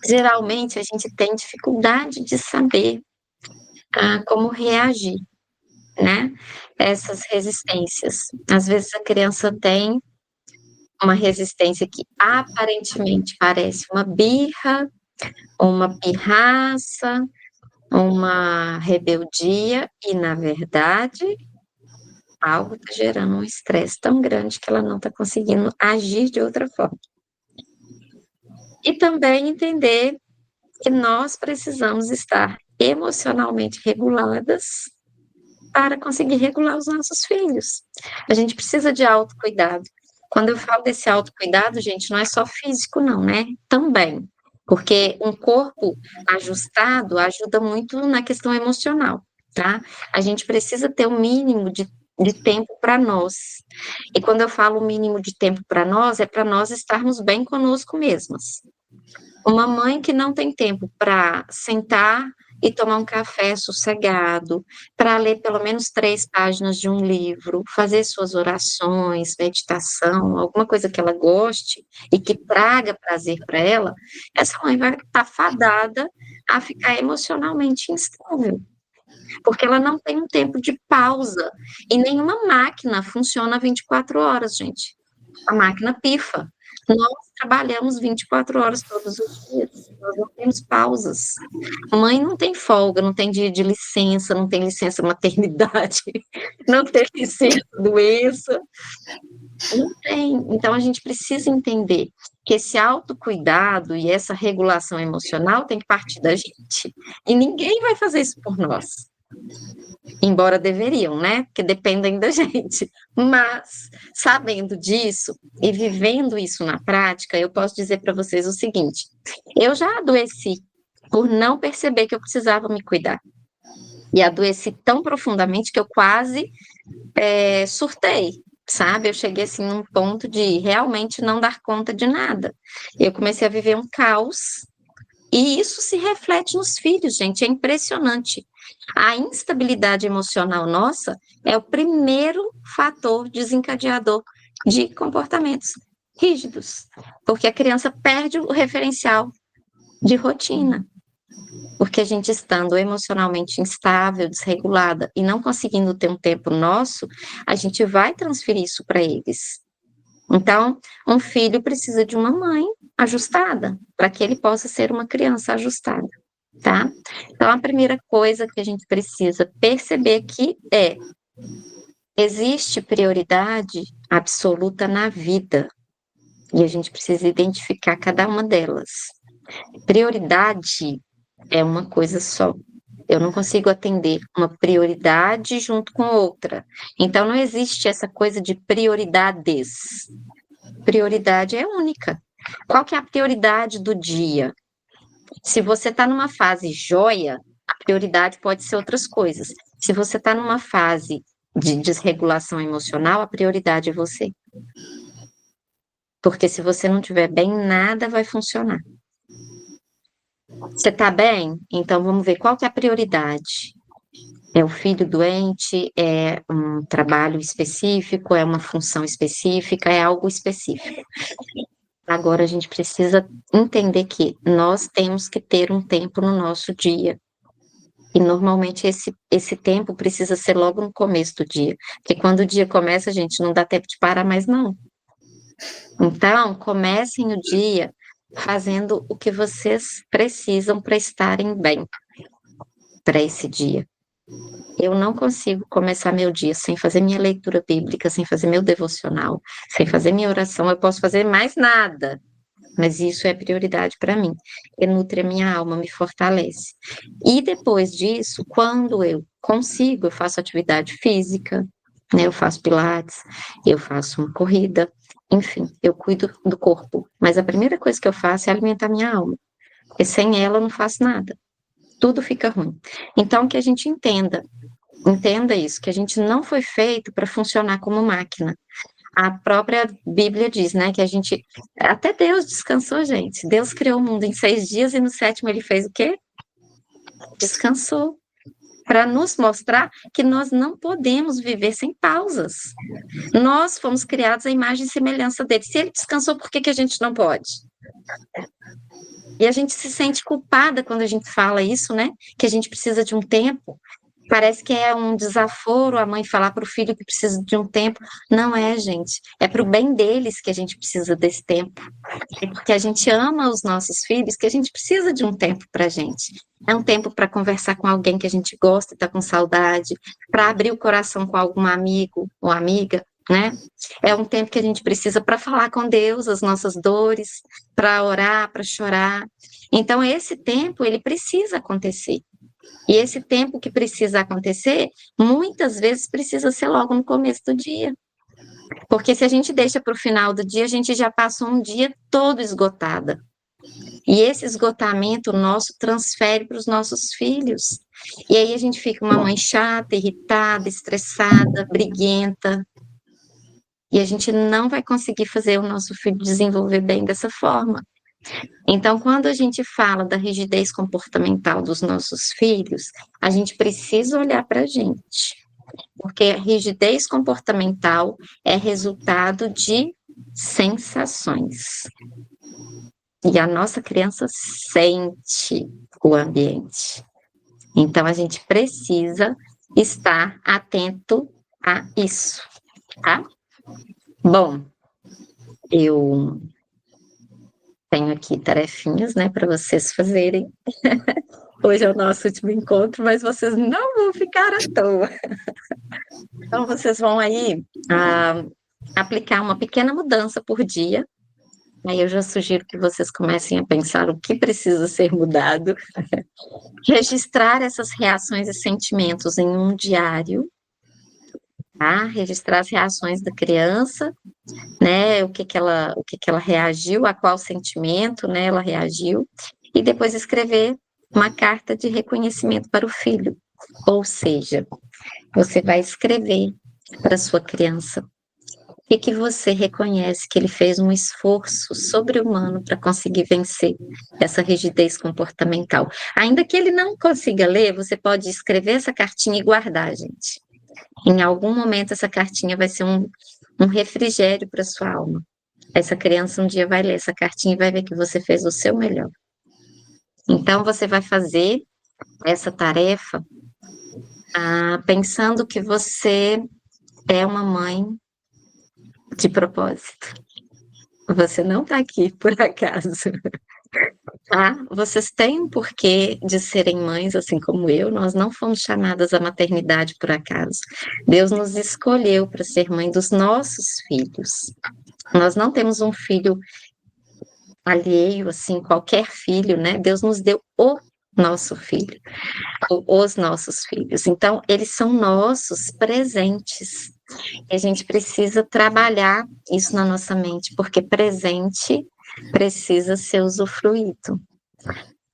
Speaker 1: Geralmente a gente tem dificuldade de saber como reagir, né? Essas resistências. Às vezes a criança tem uma resistência que aparentemente parece uma birra, uma pirraça, uma rebeldia, e na verdade algo está gerando um estresse tão grande que ela não está conseguindo agir de outra forma. E também entender que nós precisamos estar emocionalmente reguladas para conseguir regular os nossos filhos. A gente precisa de autocuidado. Quando eu falo desse autocuidado, gente, não é só físico, não, né? Também. Porque um corpo ajustado ajuda muito na questão emocional, tá? A gente precisa ter um mínimo de tempo para nós. E quando eu falo mínimo de tempo para nós, é para nós estarmos bem conosco mesmas. Uma mãe que não tem tempo para sentar e tomar um café sossegado, para ler pelo menos 3 páginas de um livro, fazer suas orações, meditação, alguma coisa que ela goste e que traga prazer para ela, essa mãe vai estar fadada a ficar emocionalmente instável, porque ela não tem um tempo de pausa, e nenhuma máquina funciona 24 horas, gente. A máquina pifa. Nós trabalhamos 24 horas todos os dias, nós não temos pausas. Mãe não tem folga, não tem dia de licença, não tem licença maternidade, não tem licença doença, não tem. Então a gente precisa entender que esse autocuidado e essa regulação emocional tem que partir da gente. E ninguém vai fazer isso por nós. Embora deveriam, né? Porque dependem da gente. Mas, sabendo disso e vivendo isso na prática, eu posso dizer para vocês o seguinte: eu já adoeci por não perceber que eu precisava me cuidar. E adoeci tão profundamente que eu quase surtei, sabe? Eu cheguei assim num ponto de realmente não dar conta de nada. Eu comecei a viver um caos e isso se reflete nos filhos, gente, é impressionante. A instabilidade emocional nossa é o primeiro fator desencadeador de comportamentos rígidos, porque a criança perde o referencial de rotina. Porque a gente estando emocionalmente instável, desregulada e não conseguindo ter um tempo nosso, a gente vai transferir isso para eles. Então, um filho precisa de uma mãe ajustada, para que ele possa ser uma criança ajustada, tá? Então, a primeira coisa que a gente precisa perceber aqui é: existe prioridade absoluta na vida, e a gente precisa identificar cada uma delas. Prioridade é uma coisa só. Eu não consigo atender uma prioridade junto com outra. Então, não existe essa coisa de prioridades. Prioridade é única. Qual que é a prioridade do dia? Se você está numa fase joia, a prioridade pode ser outras coisas. Se você está numa fase de desregulação emocional, a prioridade é você. Porque se você não estiver bem, nada vai funcionar. Você está bem? Então vamos ver qual que é a prioridade. É o filho doente? É um trabalho específico? É uma função específica? É algo específico? Agora a gente precisa entender que nós temos que ter um tempo no nosso dia. E normalmente esse tempo precisa ser logo no começo do dia. Porque quando o dia começa, a gente não dá tempo de parar mais, não. Então, comecem o dia fazendo o que vocês precisam para estarem bem para esse dia. Eu não consigo começar meu dia sem fazer minha leitura bíblica, sem fazer meu devocional, sem fazer minha oração. Eu posso fazer mais nada, mas isso é prioridade para mim. Que nutre a minha alma, me fortalece. E depois disso, quando eu consigo, eu faço atividade física, né? Eu faço pilates, eu faço uma corrida, enfim, eu cuido do corpo. Mas a primeira coisa que eu faço é alimentar minha alma, porque sem ela eu não faço nada. Tudo fica ruim. Então, que a gente entenda isso, que a gente não foi feito para funcionar como máquina. A própria Bíblia diz, né, que a gente, até Deus descansou, gente. Deus criou o mundo em 6 dias e no sétimo ele fez o quê? Descansou. Para nos mostrar que nós não podemos viver sem pausas. Nós fomos criados à imagem e semelhança dele. Se ele descansou, por que que a gente não pode? E a gente se sente culpada quando a gente fala isso, né? Que a gente precisa de um tempo. Parece que é um desaforo a mãe falar para o filho que precisa de um tempo. Não é, gente. É para o bem deles que a gente precisa desse tempo. É porque a gente ama os nossos filhos que a gente precisa de um tempo para a gente. É um tempo para conversar com alguém que a gente gosta e está com saudade, para abrir o coração com algum amigo ou amiga, né? É um tempo que a gente precisa para falar com Deus as nossas dores, para orar, para chorar. Então, esse tempo, ele precisa acontecer. E esse tempo que precisa acontecer, muitas vezes precisa ser logo no começo do dia. Porque se a gente deixa para o final do dia, a gente já passou um dia todo esgotada. E esse esgotamento nosso transfere para os nossos filhos. E aí a gente fica uma mãe chata, irritada, estressada, briguenta. E a gente não vai conseguir fazer o nosso filho desenvolver bem dessa forma. Então, quando a gente fala da rigidez comportamental dos nossos filhos, a gente precisa olhar para a gente, porque a rigidez comportamental é resultado de sensações. E a nossa criança sente o ambiente. Então, a gente precisa estar atento a isso, tá? Bom, eu tenho aqui tarefinhas, né, para vocês fazerem. Hoje é o nosso último encontro, mas vocês não vão ficar à toa. Então, vocês vão aí aplicar uma pequena mudança por dia. Aí eu já sugiro que vocês comecem a pensar o que precisa ser mudado. Registrar essas reações e sentimentos em um diário, tá? Registrar as reações da criança, né? O que que ela reagiu, a qual sentimento, né, ela reagiu, e depois escrever uma carta de reconhecimento para o filho. Ou seja, você vai escrever para sua criança o que você reconhece que ele fez um esforço sobre-humano para conseguir vencer essa rigidez comportamental. Ainda que ele não consiga ler, você pode escrever essa cartinha e guardar, gente. Em algum momento, essa cartinha vai ser um refrigério para sua alma. Essa criança um dia vai ler essa cartinha e vai ver que você fez o seu melhor. Então, você vai fazer essa tarefa pensando que você é uma mãe de propósito. Você não está aqui por acaso. Tá? Vocês têm um porquê de serem mães, assim como eu. Nós não fomos chamadas à maternidade por acaso. Deus nos escolheu para ser mãe dos nossos filhos. Nós não temos um filho alheio, assim, qualquer filho, né? Deus nos deu o nosso filho, os nossos filhos. Então, eles são nossos presentes. E a gente precisa trabalhar isso na nossa mente, porque presente precisa ser usufruído.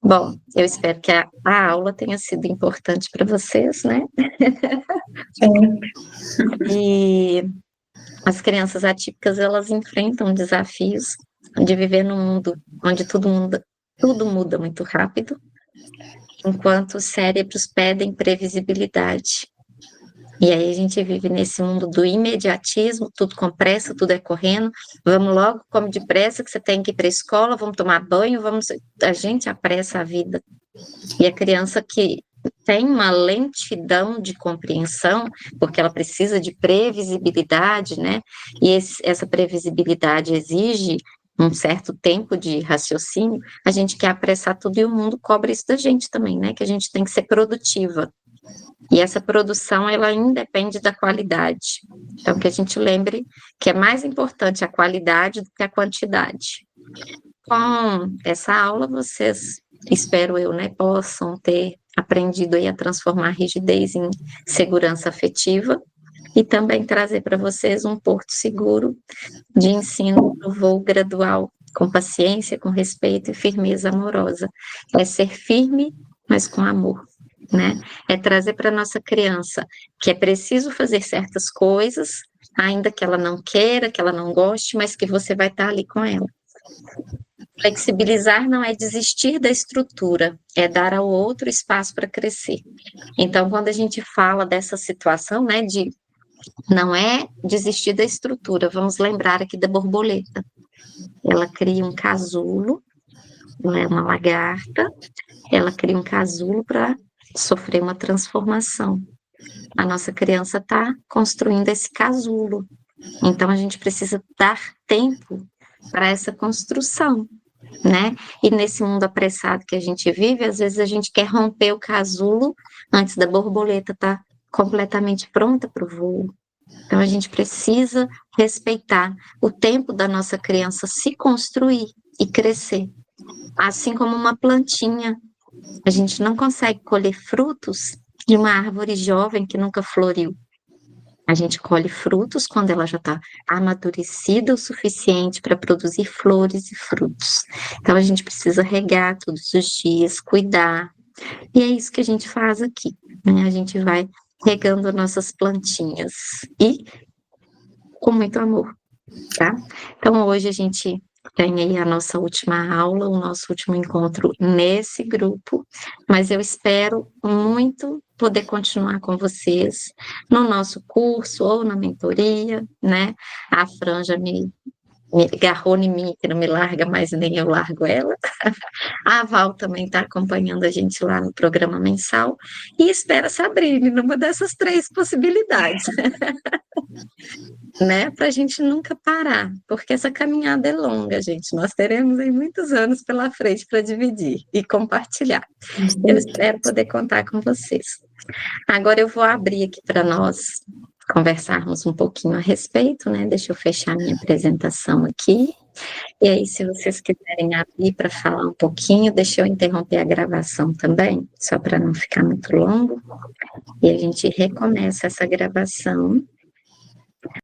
Speaker 1: Bom, eu espero que a aula tenha sido importante para vocês, né?
Speaker 2: Sim.
Speaker 1: E as crianças atípicas, elas enfrentam desafios de viver num mundo onde tudo muda muito rápido, enquanto os cérebros pedem previsibilidade. E aí a gente vive nesse mundo do imediatismo, tudo com pressa, tudo é correndo, vamos logo, come depressa que você tem que ir para a escola, vamos tomar banho, a gente apressa a vida. E a criança que tem uma lentidão de compreensão, porque ela precisa de previsibilidade, né? E essa previsibilidade exige um certo tempo de raciocínio, a gente quer apressar tudo e o mundo cobra isso da gente também, né? Que a gente tem que ser produtiva. E essa produção, ela independe da qualidade. Então, que a gente lembre que é mais importante a qualidade do que a quantidade. Com essa aula, vocês, espero eu, né, possam ter aprendido aí a transformar a rigidez em segurança afetiva e também trazer para vocês um porto seguro de ensino no voo gradual, com paciência, com respeito e firmeza amorosa. É ser firme, mas com amor. Né? É trazer para a nossa criança que é preciso fazer certas coisas, ainda que ela não queira, que ela não goste, mas que você vai estar ali com ela. Flexibilizar não é desistir da estrutura, é dar ao outro espaço para crescer. Então, quando a gente fala dessa situação, né, de não é desistir da estrutura, vamos lembrar aqui da borboleta. Ela cria um casulo, ela é uma lagarta, ela cria um casulo para sofrer uma transformação. A nossa criança está construindo esse casulo. Então, a gente precisa dar tempo para essa construção, né? E nesse mundo apressado que a gente vive, às vezes a gente quer romper o casulo antes da borboleta estar completamente pronta para o voo. Então, a gente precisa respeitar o tempo da nossa criança se construir e crescer. Assim como uma plantinha. A gente não consegue colher frutos de uma árvore jovem que nunca floriu. A gente colhe frutos quando ela já está amadurecida o suficiente para produzir flores e frutos. Então, a gente precisa regar todos os dias, cuidar. E é isso que a gente faz aqui, né? A gente vai regando nossas plantinhas e com muito amor, tá? Então, hoje a gente tem aí a nossa última aula, o nosso último encontro nesse grupo, mas eu espero muito poder continuar com vocês no nosso curso ou na mentoria, né? A Fran já me me agarrou em mim, que não me larga mais, nem eu largo ela. A Val também está acompanhando a gente lá no programa mensal e espera Sabrine numa dessas três possibilidades, né? Para a gente nunca parar, porque essa caminhada é longa, gente. Nós teremos aí muitos anos pela frente para dividir e compartilhar. Eu espero poder contar com vocês. Agora eu vou abrir aqui para nós conversarmos um pouquinho a respeito, né? Deixa eu fechar minha apresentação aqui. E aí, se vocês quiserem abrir para falar um pouquinho, deixa eu interromper a gravação também, só para não ficar muito longo. E a gente recomeça essa gravação